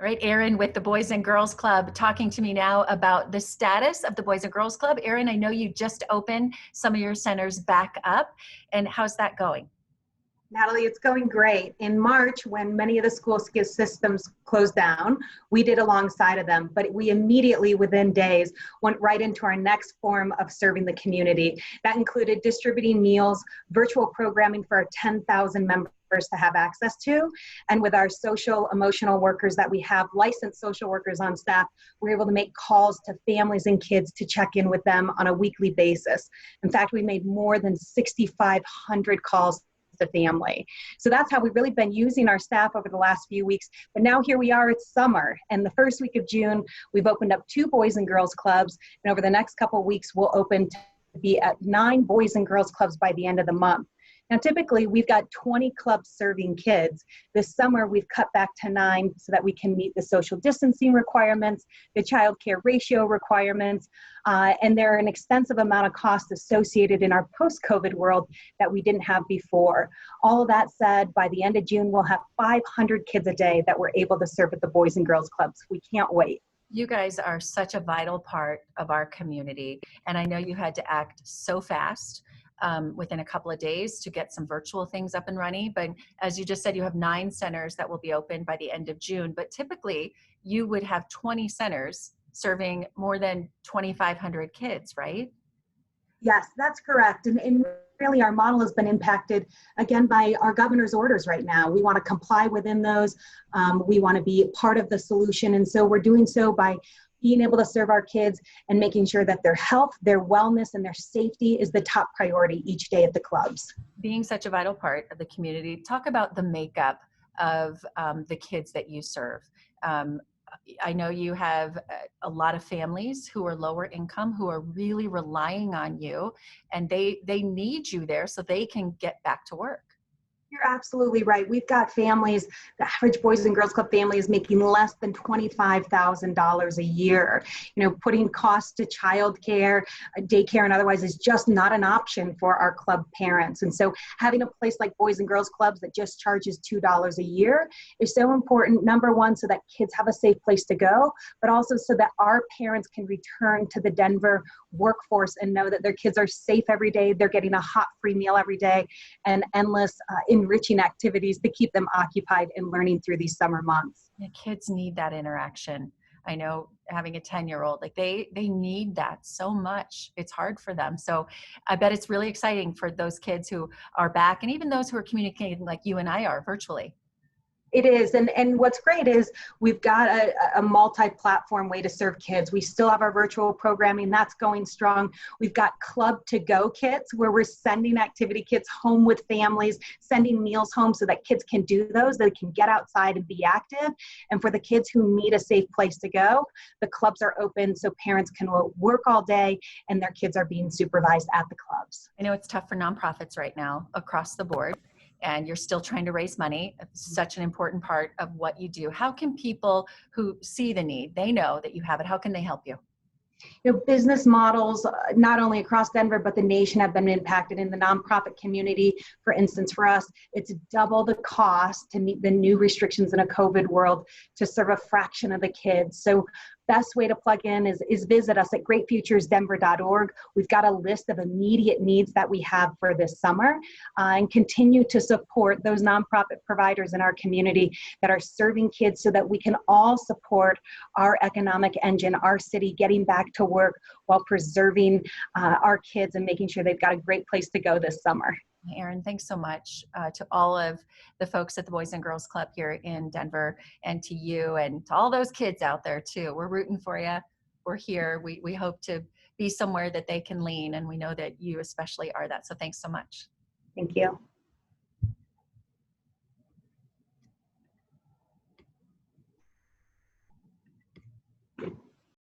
All right, Erin with the Boys and Girls Club talking to me now about the status of the Boys and Girls Club. Erin, I know you just opened some of your centers back up, and how's that going? Natalie, it's going great. In March, when many of the school systems closed down, we did alongside of them, but we immediately, within days, went right into our next form of serving the community. That included distributing meals, virtual programming for our 10,000 members to have access to, and with our social emotional workers that we have, licensed social workers on staff, we're able to make calls to families and kids to check in with them on a weekly basis. In fact, we made more than 6,500 calls to family. So that's how we've really been using our staff over the last few weeks. But now here we are, it's summer. And the first week of June, we've opened up 2 Boys and Girls Clubs. And over the next couple of weeks, we'll open to be at 9 Boys and Girls Clubs by the end of the month. Now, typically, we've got 20 clubs serving kids. This summer, we've cut back to 9 so that we can meet the social distancing requirements, the child care ratio requirements, and there are an extensive amount of costs associated in our post-COVID world that we didn't have before. All of that said, by the end of June, we'll have 500 kids a day that we're able to serve at the Boys and Girls Clubs. We can't wait. You guys are such a vital part of our community, and I know you had to act so fast within a couple of days to get some virtual things up and running. But as you just said, you have 9 centers that will be open by the end of June. But typically, you would have 20 centers serving more than 2,500 kids, right? Yes, that's correct. And really our model has been impacted again by our governor's orders right now. We want to comply within those. We want to be part of the solution. And so we're doing so by being able to serve our kids and making sure that their health, their wellness, and their safety is the top priority each day at the clubs. Being such a vital part of the community, talk about the makeup of the kids that you serve. I know you have a lot of families who are lower income, who are really relying on you, and they need you there so they can get back to work. You're absolutely right. We've got families, the average Boys and Girls Club family is making less than $25,000 a year. You know, putting costs to childcare, daycare, and otherwise is just not an option for our club parents. And so having a place like Boys and Girls Clubs that just charges $2 a year is so important. Number one, so that kids have a safe place to go, but also so that our parents can return to the Denver workforce and know that their kids are safe every day. They're getting a hot free meal every day and endless enriching activities to keep them occupied and learning through these summer months. Yeah, kids need that interaction. I know having a 10-year-old, like they need that so much. It's hard for them. So I bet it's really exciting for those kids who are back and even those who are communicating like you and I are virtually. It is. And what's great is we've got a multi-platform way to serve kids. We still have our virtual programming. That's going strong. We've got club to go kits where we're sending activity kits home with families, sending meals home so that kids can do those, they can get outside and be active. And for the kids who need a safe place to go, the clubs are open so parents can work all day and their kids are being supervised at the clubs. I know it's tough for nonprofits right now across the board, and you're still trying to raise money. It's such an important part of what you do. How can people who see the need, they know that you have it, how can they help you? You know, business models, not only across Denver, but the nation have been impacted in the nonprofit community. For instance, for us, it's double the cost to meet the new restrictions in a COVID world to serve a fraction of the kids. So best way to plug in is visit us at greatfuturesdenver.org. We've got a list of immediate needs that we have for this summer and continue to support those nonprofit providers in our community that are serving kids so that we can all support our economic engine, our city getting back to work while preserving our kids and making sure they've got a great place to go this summer. Erin, thanks so much to all of the folks at the Boys and Girls Club here in Denver, and to you and to all those kids out there too. We're rooting for you. We're here. We hope to be somewhere that they can lean, and we know that you especially are that. So thanks so much. Thank you.